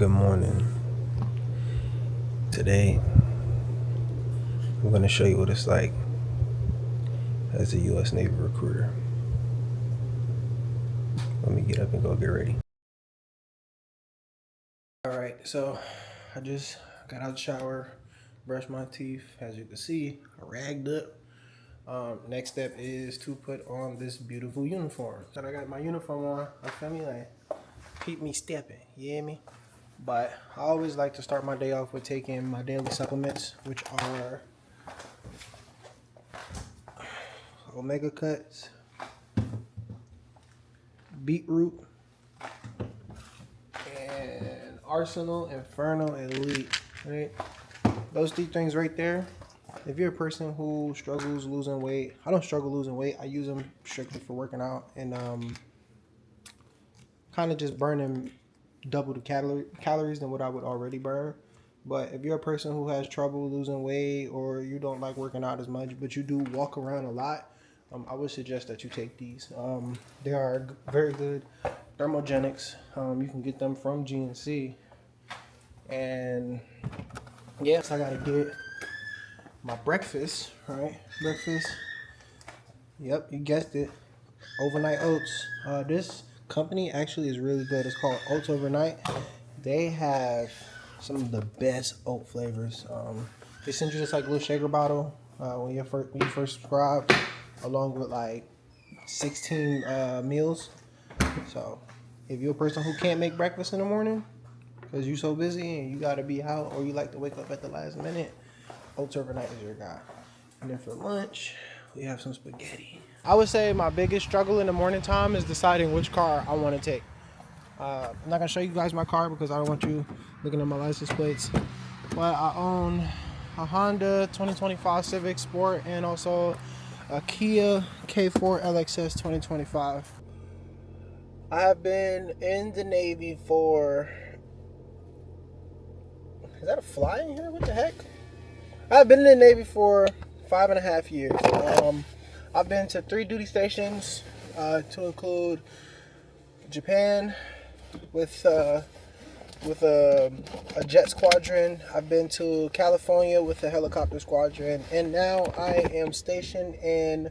Good morning. Today, I'm going to show you what it's like as a U.S. Navy recruiter. Let me get up and go get ready. All right, so I just got out of the shower, brushed my teeth. As you can see, I ragged up. Next step is to put on this beautiful uniform. So I got my uniform on. I feel me like keep me stepping. You hear me? But I always like to start my day off with taking my daily supplements, which are omega cuts, beetroot, and Arsenal Inferno Elite. Right, those three things right there. If you're a person who struggles losing weight, I don't struggle losing weight. I use them strictly for working out and kind of just burning double the calories than what I would already burn. But if you're a person who has trouble losing weight or you don't like working out as much, but you do walk around a lot, I would suggest that you take these. They are very good thermogenics. You can get them from GNC. And yes, I gotta get my breakfast, right? Breakfast. Yep, you guessed it. Overnight oats. This company actually is really good. It's called Oats Overnight. They have some of the best oat flavors. They send you this like little shaker bottle when you first subscribe, along with like 16 meals. So if you're a person who can't make breakfast in the morning because you're so busy and you gotta be out or you like to wake up at the last minute, Oats Overnight is your guy. And then for lunch, we have some spaghetti. I would say my biggest struggle in the morning time is deciding which car I want to take. I'm not gonna show you guys my car because I don't want you looking at my license plates. But I own a Honda 2025 Civic Sport and also a Kia K4 LXS 2025. I have been in the Navy for... Is that a fly in here? What the heck? I've been in the Navy for 5.5 years. I've been to 3 duty stations, to include Japan with a jet squadron. I've been to California with a helicopter squadron, and now I am stationed in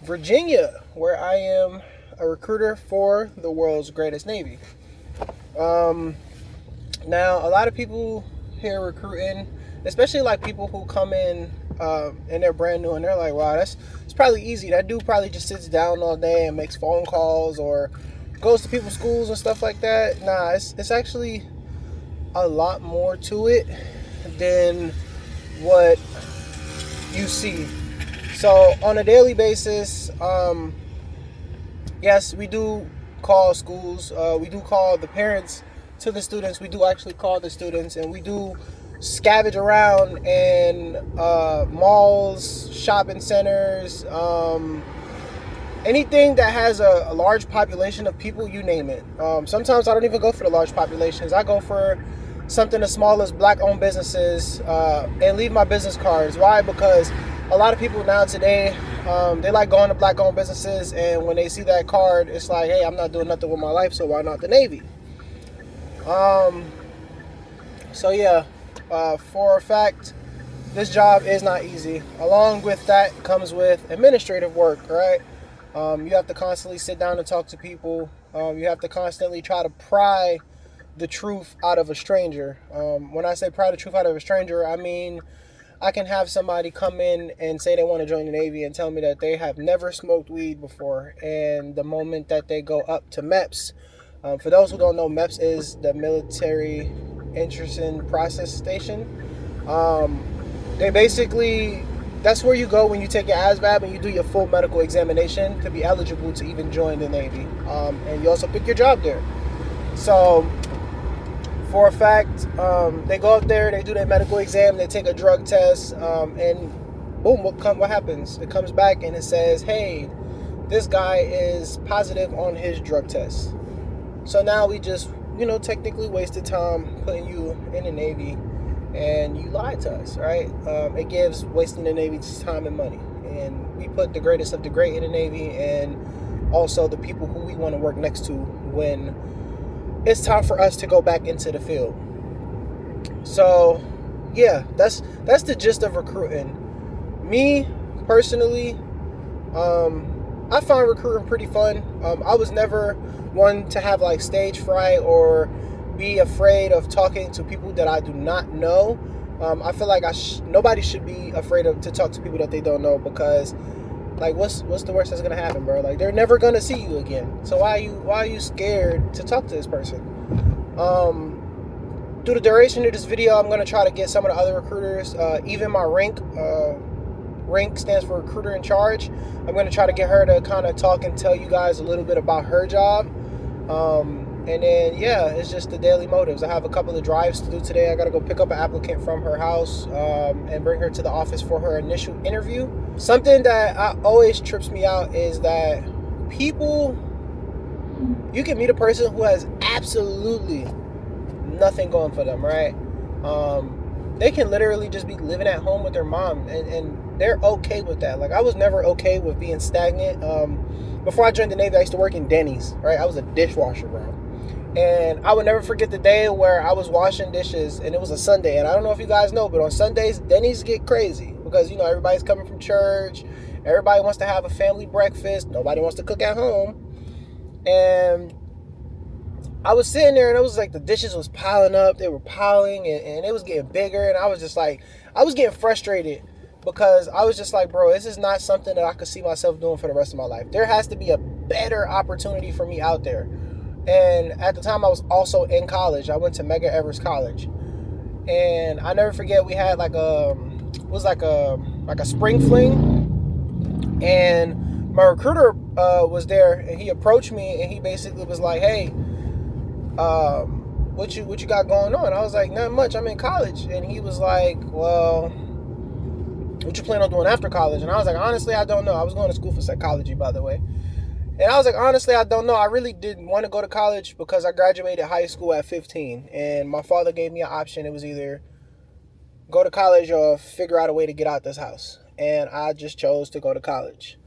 Virginia, where I am a recruiter for the world's greatest Navy. Now, a lot of people here recruiting, especially like people who come in and they're brand new and they're like, wow, it's probably easy. That dude probably just sits down all day and makes phone calls or goes to people's schools and stuff like that. Nah, it's actually a lot more to it than what you see. So on a daily basis, yes, we do call schools. We do call the parents to the students. We do actually call the students, and we do scavenge around in malls, shopping centers, anything that has a large population of people, you name it. Sometimes I don't even go for the large populations. I go for something as small as black-owned businesses and leave my business cards. Why? Because a lot of people now today, they like going to black-owned businesses, and when they see that card, it's like, hey, I'm not doing nothing with my life, so why not the Navy? So yeah, for a fact, this job is not easy. Along with that comes with administrative work, right? You have to constantly sit down and talk to people. You have to constantly try to pry the truth out of a stranger. When I say pry the truth out of a stranger, I mean I can have somebody come in and say they want to join the Navy and tell me that they have never smoked weed before. And the moment that they go up to MEPS, for those who don't know, MEPS is the Military Interesting Process Station. They basically, that's where you go when you take your ASVAB and you do your full medical examination to be eligible to even join the Navy. And you also pick your job there. So, for a fact, they go up there, they do their medical exam, they take a drug test, and boom, what happens? It comes back and it says, hey, this guy is positive on his drug test. So now we just, technically wasted time putting you in the Navy, and you lied to us, right? It gives wasting the Navy time and money. And we put the greatest of the great in the Navy, and also the people who we want to work next to when it's time for us to go back into the field. So, yeah, that's the gist of recruiting. Me personally, I find recruiting pretty fun. I was never one to have like stage fright or be afraid of talking to people that I do not know. I feel like nobody should be afraid to talk to people that they don't know, because like what's the worst that's gonna happen, bro? Like, they're never gonna see you again. So why are you scared to talk to this person? Through the duration of this video, I'm gonna try to get some of the other recruiters, even my rank. Rank stands for recruiter in charge. I'm going to try to get her to kind of talk and tell you guys a little bit about her job. And then, yeah, it's just the daily motives. I have a couple of drives to do today. I got to go pick up an applicant from her house and bring her to the office for her initial interview. Something that always trips me out is that you can meet a person who has absolutely nothing going for them, right? They can literally just be living at home with their mom, and they're okay with that. Like, I was never okay with being stagnant. Before I joined the Navy, I used to work in Denny's, right? I was a dishwasher, bro. And I would never forget the day where I was washing dishes, and it was a Sunday. And I don't know if you guys know, but on Sundays, Denny's get crazy because, everybody's coming from church. Everybody wants to have a family breakfast. Nobody wants to cook at home. And I was sitting there, and it was like the dishes was piling up. They were piling, and it was getting bigger. And I was just like, I was getting frustrated because I was just like, bro, this is not something that I could see myself doing for the rest of my life. There has to be a better opportunity for me out there. And at the time, I was also in college. I went to Medgar Evers College. And I never forget, we had like a spring fling. And my recruiter was there, and he approached me, and he basically was like, hey, what you got going on? I was like, not much, I'm in college. And he was like, well, what you plan on doing after college? And I was like, honestly, I don't know. I was going to school for psychology, by the way. And I was like, honestly, I don't know. I really didn't want to go to college because I graduated high school at 15. And my father gave me an option. It was either go to college or figure out a way to get out this house. And I just chose to go to college.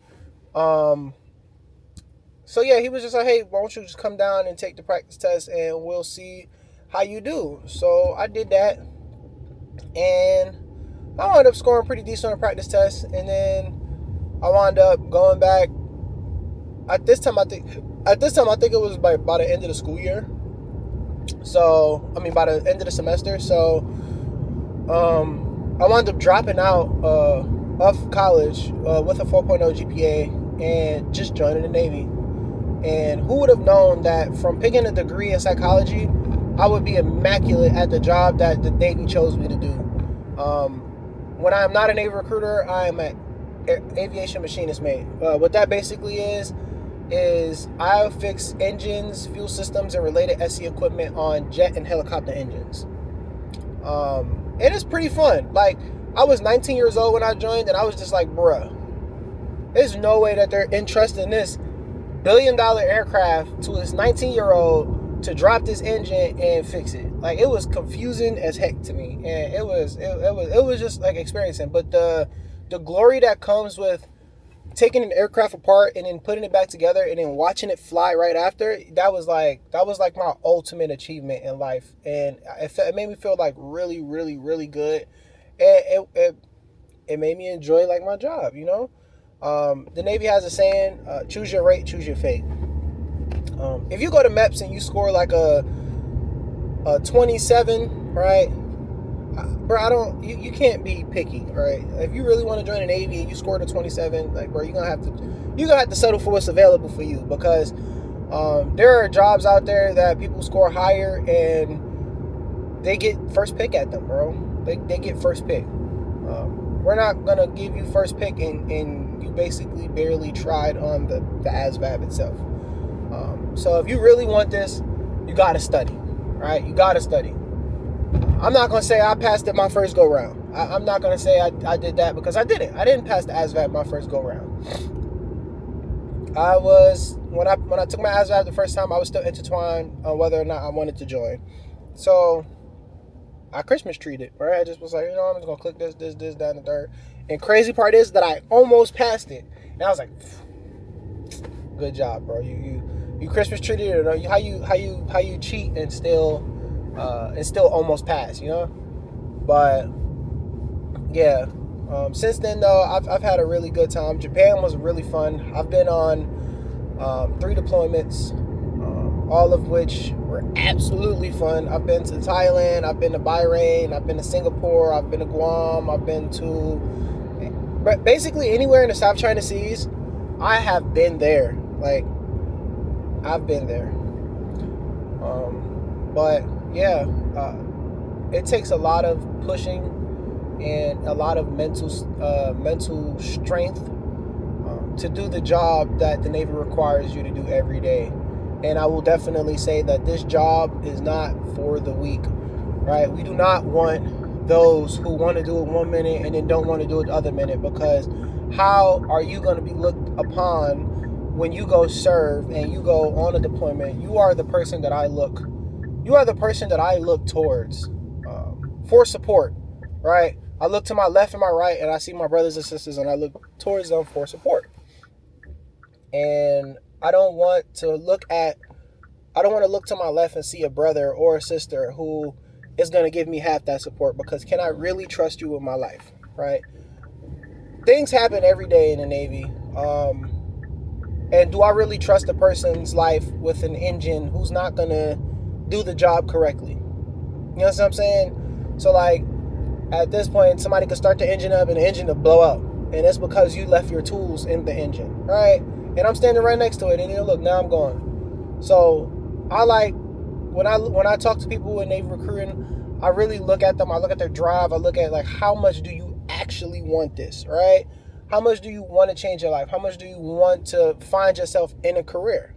So yeah, he was just like, hey, why don't you just come down and take the practice test and we'll see how you do. So I did that. And I wound up scoring pretty decent on the practice test. And then I wound up going back. At this time, I think it was by the end of the school year. So, by the end of the semester. So, I wound up dropping out of college with a 4.0 GPA and just joining the Navy. And who would have known that from picking a degree in psychology, I would be immaculate at the job that the Navy chose me to do. When I am not a Navy recruiter, I am an aviation machinist mate. What that basically is I fix engines, fuel systems, and related SE equipment on jet and helicopter engines. And it's pretty fun. Like, I was 19 years old when I joined, and I was just like, bruh, there's no way that they're entrusting this billion-dollar aircraft to this 19-year-old to drop this engine and fix it. Like, it was confusing as heck to me, and it was just like experiencing. But the glory that comes with taking an aircraft apart and then putting it back together and then watching it fly right after, that was like my ultimate achievement in life. And it made me feel like really, really, really good. And it made me enjoy like my job, The Navy has a saying, choose your rate, choose your fate. If you go to MEPS and you score like a 27, right? Bro, you can't be picky, right? If you really want to join the Navy and you scored a 27, like, bro, you're gonna have to settle for what's available for you, because there are jobs out there that people score higher and they get first pick at them, bro. They get first pick. We're not gonna give you first pick and you basically barely tried on the ASVAB itself. So if you really want this, you gotta study, right? You gotta study. I'm not going to say I passed it my first go-round. I'm not going to say I did that, because I didn't. I didn't pass the ASVAB my first go-round. When I took my ASVAB the first time, I was still intertwined on whether or not I wanted to join. So I Christmas treated, right? I just was like, I'm just going to click this, that, and the third. And crazy part is that I almost passed it. And I was like, good job, bro. you Christmas treated it, or how you cheat and still almost pass, you know. But yeah, since then though, I've had a really good time. Japan was really fun. I've been on 3 deployments, all of which were absolutely fun. I've been to Thailand, I've been to Bahrain, I've been to Singapore, I've been to Guam, I've been to basically anywhere in the South China Seas. I have been there. Like, I've been there. But yeah, it takes a lot of pushing and a lot of mental strength to do the job that the Navy requires you to do every day. And I will definitely say that this job is not for the weak, right? We do not want those who want to do it 1 minute and then don't want to do it the other minute, because how are you going to be looked upon when you go serve and you go on a deployment? You are the person that I look towards for support, right? I look to my left and my right, and I see my brothers and sisters, and I look towards them for support. And I don't want to look to my left and see a brother or a sister who is going to give me half that support, because can I really trust you with my life, right? Things happen every day in the Navy. And do I really trust a person's life with an engine who's not going to do the job correctly? You know what I'm saying? So, like, at this point, somebody could start the engine up and the engine will blow up. And it's because you left your tools in the engine, right? And I'm standing right next to it, and you know, look, now I'm gone. So, I like, when I talk to people in Navy recruiting, I really look at them. I look at their drive. I look at, like, how much do you actually want this, right? How much do you want to change your life? How much do you want to find yourself in a career,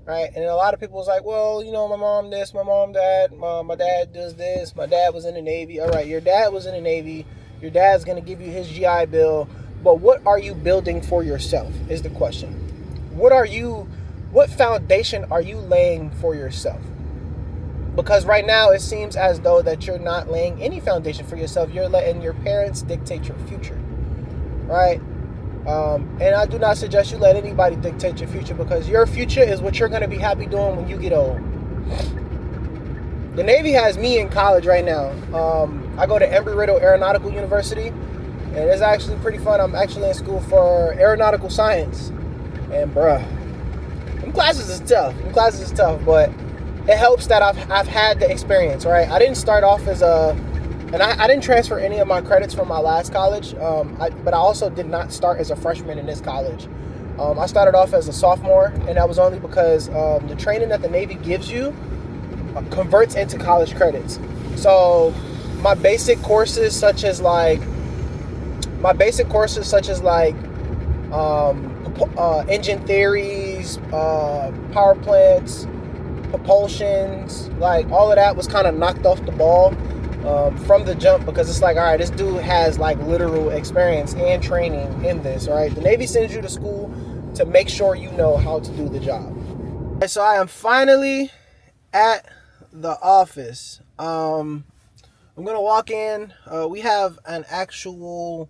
right? And a lot of people was like, well, you know, my mom this, my mom that, my dad does this, my dad was in the Navy. All right, your dad was in the Navy. Your dad's going to give you his GI Bill. But what are you building for yourself is the question. What foundation are you laying for yourself? Because right now it seems as though that you're not laying any foundation for yourself. You're letting your parents dictate your future, right? And I do not suggest you let anybody dictate your future, because your future is what you're going to be happy doing when you get old. The Navy has me in college right now. I go to Embry-Riddle Aeronautical University, and it's actually pretty fun. I'm actually in school for aeronautical science. And bruh, them classes is tough, but it helps that I've had the experience, right? I didn't start off as and I didn't transfer any of my credits from my last college, but I also did not start as a freshman in this college. I started off as a sophomore, and that was only because the training that the Navy gives you converts into college credits. So my basic courses such as engine theories, power plants, propulsions, like all of that was kind of knocked off the ball from the jump, because it's like, all right, this dude has like literal experience and training in this, right? The Navy sends you to school to make sure you know how to do the job. So I am finally at the office. I'm gonna walk in. We have an actual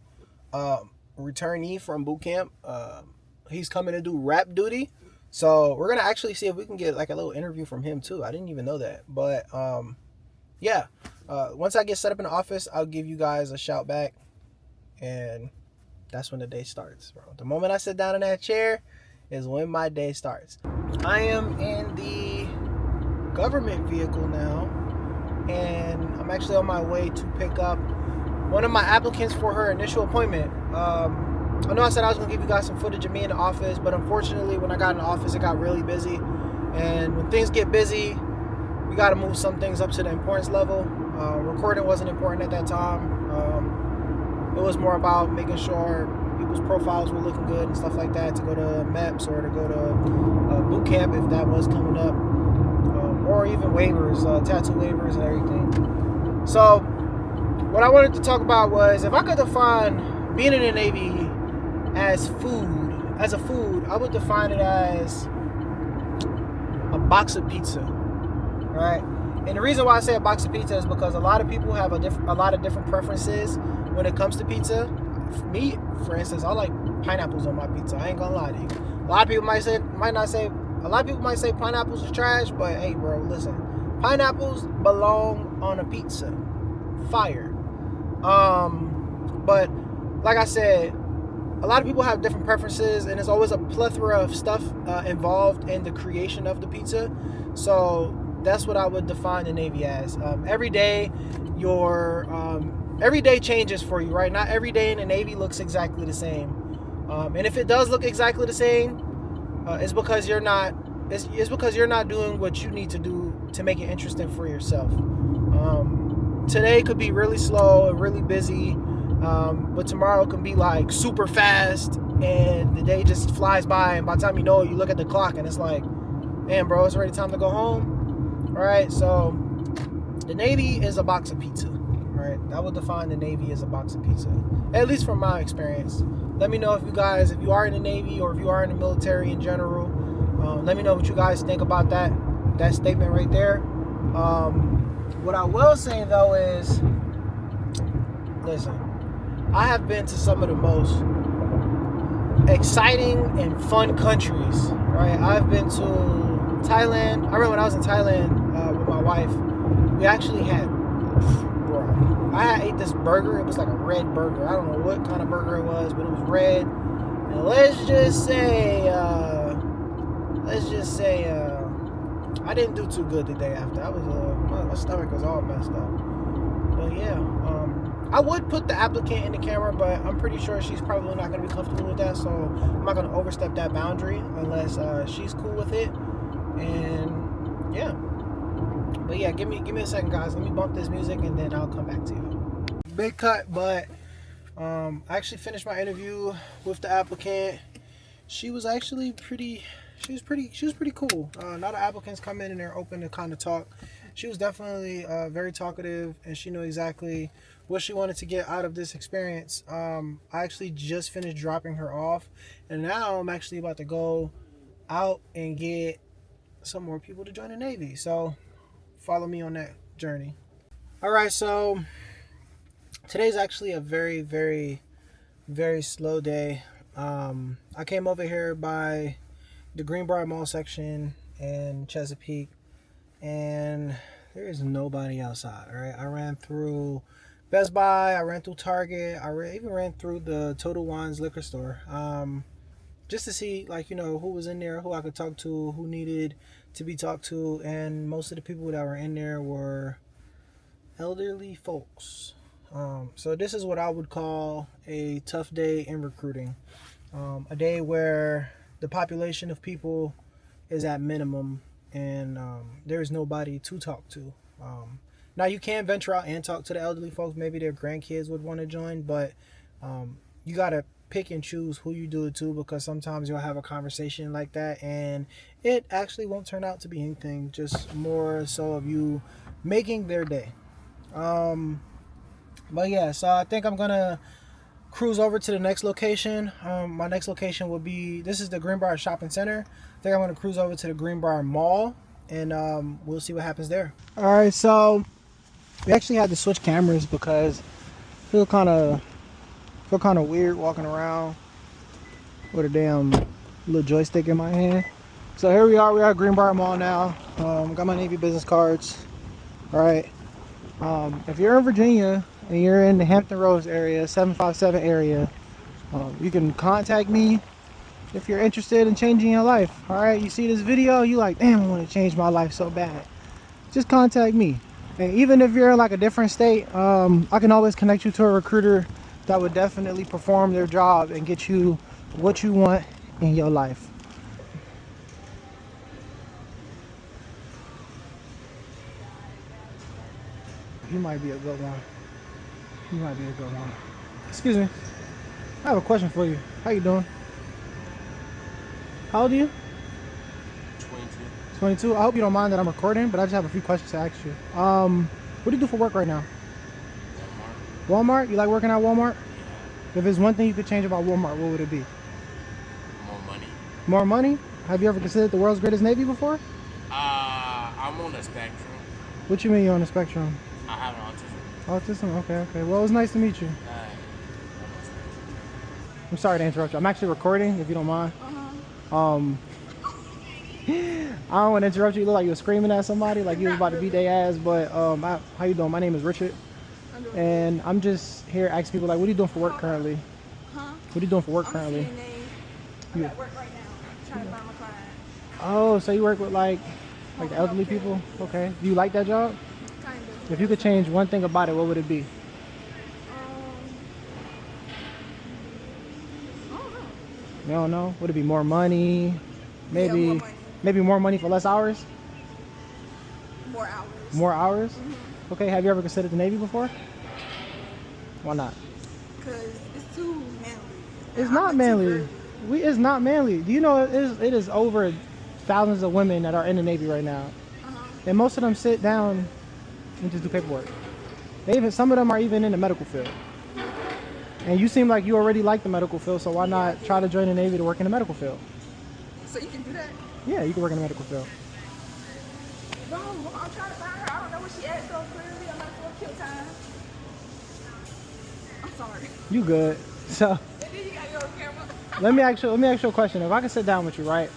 returnee from boot camp. He's coming to do rap duty, so we're gonna actually see if we can get like a little interview from him too. I didn't even know that, but yeah. Once I get set up in the office, I'll give you guys a shout back, and that's when the day starts, bro. The moment I sit down in that chair is when my day starts. I am in the government vehicle now, and I'm actually on my way to pick up one of my applicants for her initial appointment. I know I said I was going to give you guys some footage of me in the office, but unfortunately when I got in the office, it got really busy. And when things get busy, we got to move some things up to the importance level. Recording wasn't important at that time. It was more about making sure people's profiles were looking good and stuff like that, to go to MEPS or to go to boot camp if that was coming up, or even waivers, tattoo waivers and everything. So what I wanted to talk about was, if I could define being in the Navy as a food, I would define it as a box of pizza, right? And the reason why I say a box of pizza is because a lot of people have a lot of different preferences when it comes to pizza. Me, for instance, I like pineapples on my pizza. I ain't gonna lie to you. A lot of people might not say A lot of people might say pineapples is trash, but hey, bro, listen. Pineapples belong on a pizza. Fire. But like I said, a lot of people have different preferences, and there's always a plethora of stuff involved in the creation of the pizza. So that's what I would define the Navy as. Every day, every day changes for you, right? Not every day in the Navy looks exactly the same. And if it does look exactly the same, it's because you're not. It's because you're not doing what you need to do to make it interesting for yourself. Today could be really slow and really busy, but tomorrow can be like super fast, and the day just flies by. And by the time you know it, you look at the clock and it's like, man, bro, it's already time to go home. All right, so the Navy is a box of pizza. All right, I would define the Navy as a box of pizza, at least from my experience. Let me know if you are in the Navy or if you are in the military in general. Let me know what you guys think about that statement right there. What I will say though is, listen, I have been to some of the most exciting and fun countries, right? I've been to Thailand. I remember when I was in Thailand with my wife, we actually had, bro, I ate this burger. It was like a red burger. I don't know what kind of burger it was, but it was red. And let's just say I didn't do too good the day after. My stomach was all messed up. But yeah, I would put the applicant in the camera, but I'm pretty sure she's probably not going to be comfortable with that, so I'm not going to overstep that boundary unless she's cool with it. And yeah, but yeah, give me a second, guys. Let me bump this music and then I'll come back to you. Big cut, but I actually finished my interview with the applicant. She was actually pretty cool. Not all applicants come in and they're open to kind of talk. She was definitely very talkative, and she knew exactly what she wanted to get out of this experience. I actually just finished dropping her off, and now I'm actually about to go out and get some more people to join the Navy. So follow me on that journey. All right, so today's actually a very, very, very slow day. I came over here by the Greenbrier Mall section in Chesapeake, and there is nobody outside. All right, I ran through Best Buy, I ran through Target, even ran through the Total Wine's liquor store, just to see, like, who was in there, who I could talk to, who needed to be talked to. And most of the people that were in there were elderly folks. So this is what I would call a tough day in recruiting. A day where the population of people is at minimum, and there is nobody to talk to. Now you can venture out and talk to the elderly folks. Maybe their grandkids would want to join, but you gotta pick and choose who you do it to, because sometimes you'll have a conversation like that and it actually won't turn out to be anything, just more so of you making their day. But yeah, so I think I'm gonna cruise over to the next location. My next location will be, this is the Greenbrier Shopping Center. I think I'm going to cruise over to the Greenbrier Mall, and we'll see what happens there. All right, so we actually had to switch cameras because I feel kind of weird walking around with a damn little joystick in my hand. So here we are at Greenbrier Mall now. Got my Navy business cards. All right. If you're in Virginia and you're in the Hampton Roads area, 757 area, you can contact me if you're interested in changing your life. All right, you see this video, you like, damn, I want to change my life so bad. Just contact me. And even if you're in like a different state, I can always connect you to a recruiter that would definitely perform their job and get you what you want in your life. You might be a good one. You might be a good one. Excuse me. I have a question for you. How you doing? How old are you? 22. 22? I hope you don't mind that I'm recording, but I just have a few questions to ask you. What do you do for work right now? Walmart. Walmart? You like working at Walmart? Yeah. If there's one thing you could change about Walmart, what would it be? More money. More money? Have you ever considered the world's greatest Navy before? I'm on the spectrum. What you mean you're on the spectrum? I have autism. Autism? Okay. Well, it was nice to meet you. I'm sorry to interrupt you. I'm actually recording, if you don't mind. I don't want to interrupt you. You look like you were screaming at somebody, like you was about to beat their ass. But how you doing? My name is Richard, and I'm just here asking people like, what are you doing for work currently? Huh? What are you doing for work I'm currently? CNA. I'm at work right now, trying to find my client. Oh, so you work with like the elderly people? Okay. Do you like that job? Kind of. If you could change one thing about it, what would it be? I don't know. You don't know? Would it be more money? Maybe, Yeah, more money. maybe more money for less hours? More hours. More hours? Okay. Have you ever considered the Navy before? Why not? Because it's too manly. It's I'm not like too manly. girly. It's not manly. Do you know it is over thousands of women that are in the Navy right now, and most of them sit down and just do paperwork. Some of them are even in the medical field. And you seem like you already like the medical field, so why not try to join the Navy to work in the medical field? So you can do that? Yeah, you can work in the medical field. No, I'm trying to find her. I don't know where she at so clearly. I'm not going to kill time. I'm sorry. You good? So And then you got your own camera. let me ask you a question. If I could sit down with you, right,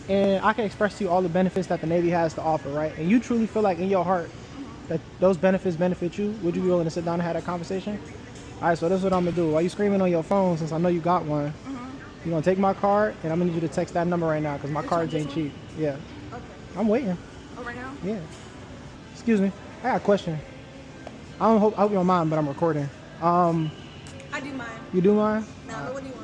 and I can express to you all the benefits that the Navy has to offer, right, and you truly feel like in your heart that those benefits benefit you, would you be willing to sit down and have that conversation? All right, so this is what I'm gonna do. While you screaming on your phone, since I know you got one, you're gonna take my card, and I'm gonna need you to text that number right now, because my cards ain't cheap. Yeah, Okay. I'm waiting. Oh, right now? Yeah. Excuse me. I got a question. I hope you don't mind, but I'm recording. I do mine. You do mind? Now, what do you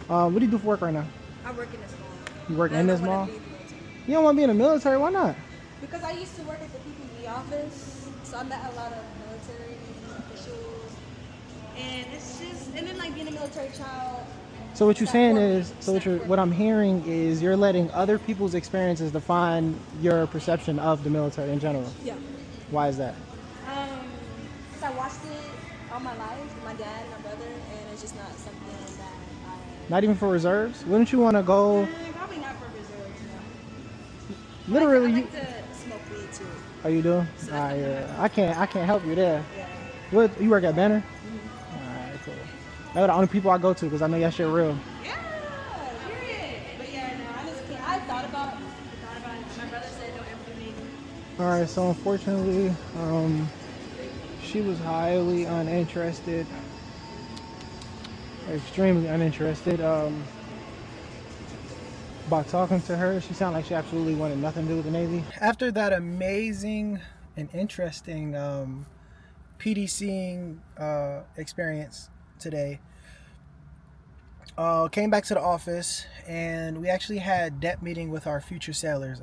want? What do you do for work right now? I work in this mall. You work I in don't this wanna mall? leave the military. You don't want to be in the military? Why not? Because I used to work at the PPE office, so I met a lot of military officials. And it's just, and then like being a military child. So what you're it's not saying for me. is, It's so not for what me. I'm hearing is you're letting other people's experiences define your perception of the military in general. Yeah. Why is that? Because I watched it all my life with my dad and my brother, and it's just not something that I. Not even for reserves? Wouldn't you want to go? Probably not for reserves, no. Literally, I you. like to smoke weed too. Are you doing? So Nah, that's yeah. I can't help you there. Yeah. What? You work at Banner? Alright, cool. Those are the only people I go to because I know that shit real. Yeah, period. But yeah, no, I just can't. I thought about it. My brother said don't ever do anything. Alright, so unfortunately, she was highly uninterested, extremely uninterested. By talking to her, she sounded like she absolutely wanted nothing to do with the Navy. After that amazing and interesting PDCing experience today, came back to the office and we actually had DEP meeting with our future sailors.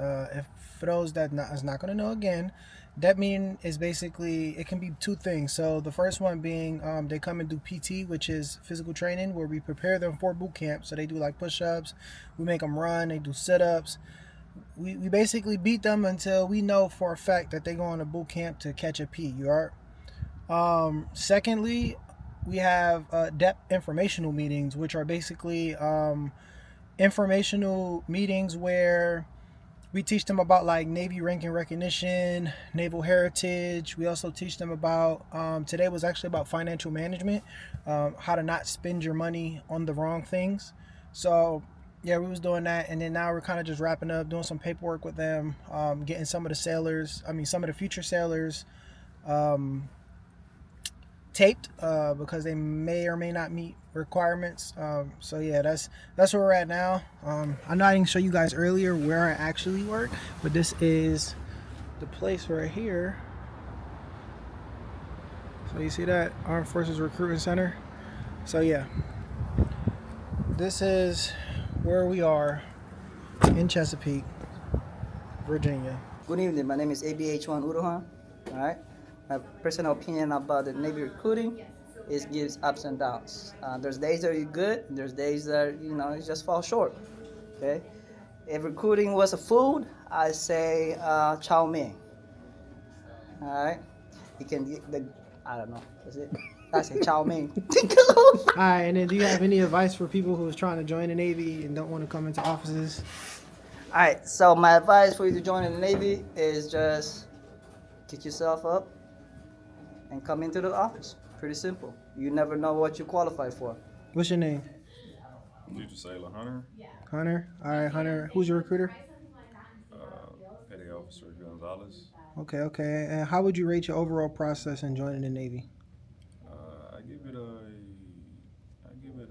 For those that is not going to know again, DEP meeting is basically, it can be two things. So the first one being they come and do PT, which is physical training, where we prepare them for boot camp. So they do like push-ups, we make them run, they do sit-ups. We basically beat them until we know for a fact that they go on a boot camp to catch a P. You are. Secondly, we have DEP informational meetings, which are basically informational meetings where we teach them about like Navy rank and recognition, naval heritage. We also teach them about, today was actually about financial management, how to not spend your money on the wrong things. So yeah, we was doing that, and then now we're kind of just wrapping up, doing some paperwork with them, getting some of the future sailors taped because they may or may not meet requirements. So yeah, that's where we're at now. I know I didn't show you guys earlier where I actually work, but this is the place right here. So you see that Armed Forces Recruiting Center. So yeah, this is where we are in Chesapeake, Virginia. Good evening. My name is ABH1 Uruhan. All right. My personal opinion about the Navy recruiting is gives ups and downs. There's days that you're good. There's days that you just fall short. Okay. If recruiting was a food, I say chow mein. All right. You can get the I don't know. That's it. I say chow mein. All right, and then do you have any advice for people who is trying to join the Navy and don't want to come into offices? All right. So my advice for you to join the Navy is just get yourself up and come into the office. Pretty simple. You never know what you qualify for. What's your name? Future Sailor Hunter. Hunter. All right, Hunter. Who's your recruiter? Officer Gonzalez. Okay. And how would you rate your overall process in joining the Navy? I give it a nine. I give it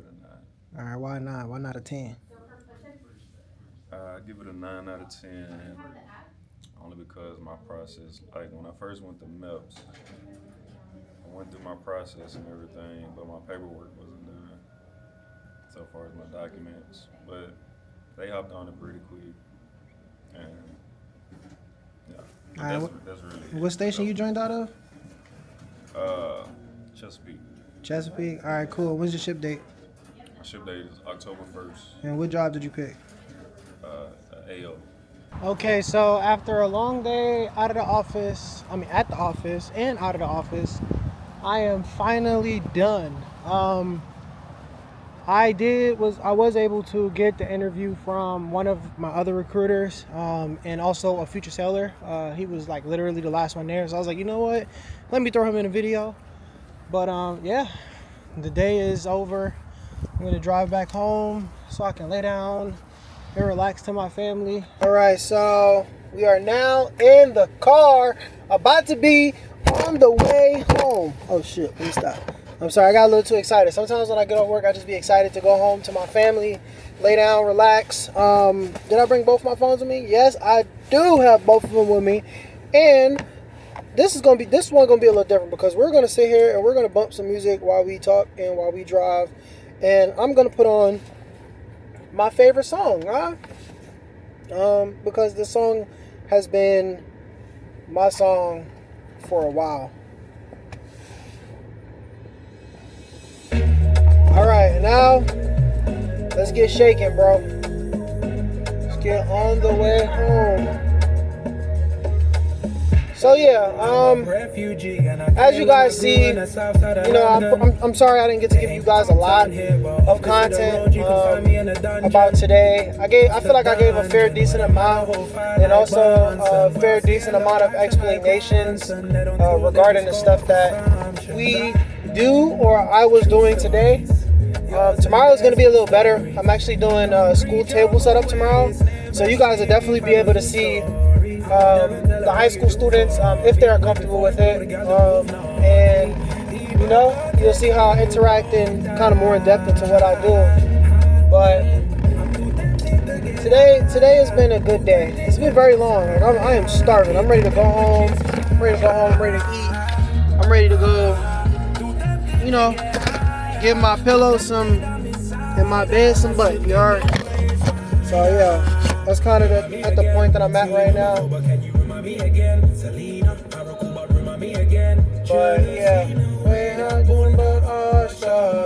a nine. All right, why not? Why not a 10? I give it a 9 out of 10, only because my process, like when I first went to MEPS, I went through my process and everything, but my paperwork wasn't done so far as my documents. But they hopped on it pretty quick, and yeah, All right, that's really what it. station you joined out of? Chesapeake. Chesapeake. All right, cool. When's your ship date? My ship date is October 1st. And what job did you pick? AO. Okay, so after a long day out of the office, at the office and out of the office, I am finally done. I was able to get the interview from one of my other recruiters, and also a future sailor. He was like literally the last one there, so I was like, you know what? Let me throw him in a video. But yeah, the day is over. I'm gonna drive back home so I can lay down and relax to my family. All right, so we are now in the car, about to be on the way home. Oh shit, let me stop. I'm sorry, I got a little too excited. Sometimes when I get off work, I just be excited to go home to my family, lay down, relax. Did I bring both my phones with me? Yes, I do have both of them with me. And this one gonna be a little different because we're gonna sit here and we're gonna bump some music while we talk and while we drive. And I'm gonna put on my favorite song, huh? Because this song has been my song for a while. All right, now let's get shaking, bro. Let's get on the way home. So yeah, as you guys see, I'm sorry I didn't get to give you guys a lot of content about today. I feel like I gave a fair decent amount, and also a fair decent amount of explanations regarding the stuff that we do or I was doing today. Tomorrow is going to be a little better. I'm actually doing a school table setup tomorrow, so you guys will definitely be able to see the high school students if they're comfortable with it, and you'll see how I interact in kind of more in depth into what I do. But today has been a good day. It's been very long. Like, I am starving. I'm ready to go home. I'm ready to eat. I'm ready to go, give my pillow and my bed some butt. You heard? So yeah, that's kind of at the point that I'm at right now. But yeah,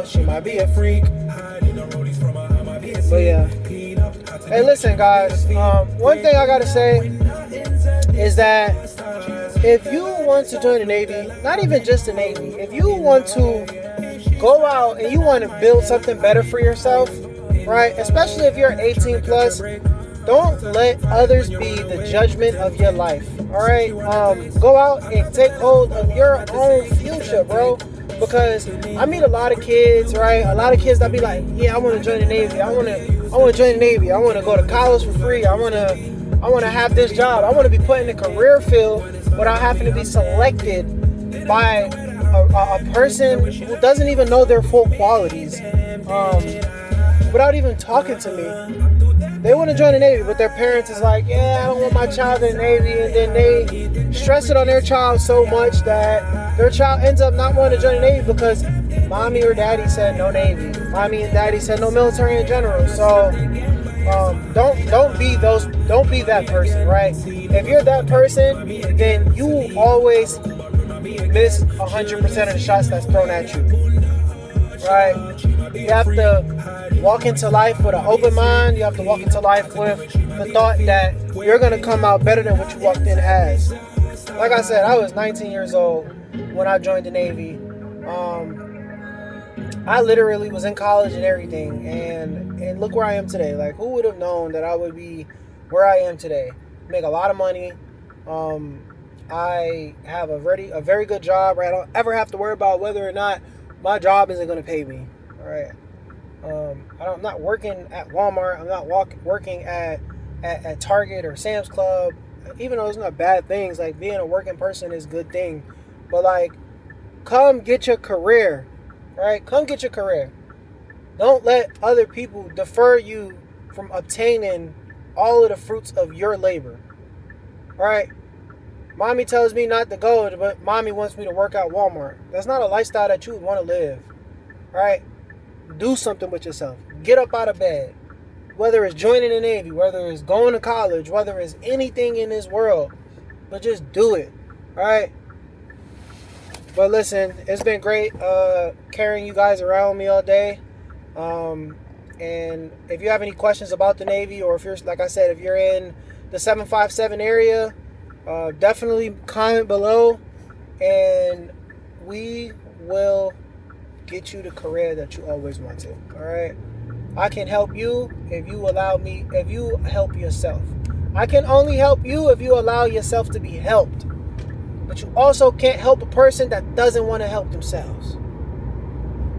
she might be a freak. But yeah. Hey, listen, guys. One thing I gotta say is that if you want to join the Navy, not even just the Navy, if you want to go out and you want to build something better for yourself, right? Especially if you're 18 plus, don't let others be the judgment of your life. All right, go out and take hold of your own future, bro. Because I meet a lot of kids, right? A lot of kids that be like, yeah, I want to join the Navy. I want to join the Navy. I want to go to college for free. I want to have this job. I want to be put in a career field without having to be selected by a person who doesn't even know their full qualities, without even talking to me. They want to join the Navy, but their parents is like, yeah, I don't want my child in the Navy, and then they stress it on their child so much that their child ends up not wanting to join the Navy because mommy or daddy said no Navy. Mommy and daddy said no military in general. So don't be that person, right? If you're that person, then you will always miss 100% of the shots that's thrown at you, right? You have to walk into life with an open mind. You have to walk into life with the thought that you're going to come out better than what you walked in as. Like I said, I was 19 years old when I joined the Navy. I literally was in college and everything, and look where I am today. Like, who would have known that I would be where I am today? Make a lot of money. I have a very good job, right? I don't ever have to worry about whether or not my job isn't going to pay me, all right? I'm not working at Walmart. I'm not working at at Target or Sam's Club, even though it's not bad things, like being a working person is a good thing. But like, come get your career, right? Come get your career. Don't let other people defer you from obtaining all of the fruits of your labor, right? Mommy tells me not to go, but mommy wants me to work at Walmart. That's not a lifestyle that you would want to live, right? Do something with yourself. Get up out of bed. Whether it's joining the Navy, whether it's going to college, whether it's anything in this world, but just do it, all right? But listen, it's been great carrying you guys around me all day. And if you have any questions about the Navy, or if you're, like I said, if you're in the 757 area, definitely comment below, and we will get you the career that you always wanted. All right, I can help you if you allow me, if you help yourself. I can only help you if you allow yourself to be helped. But you also can't help a person that doesn't want to help themselves.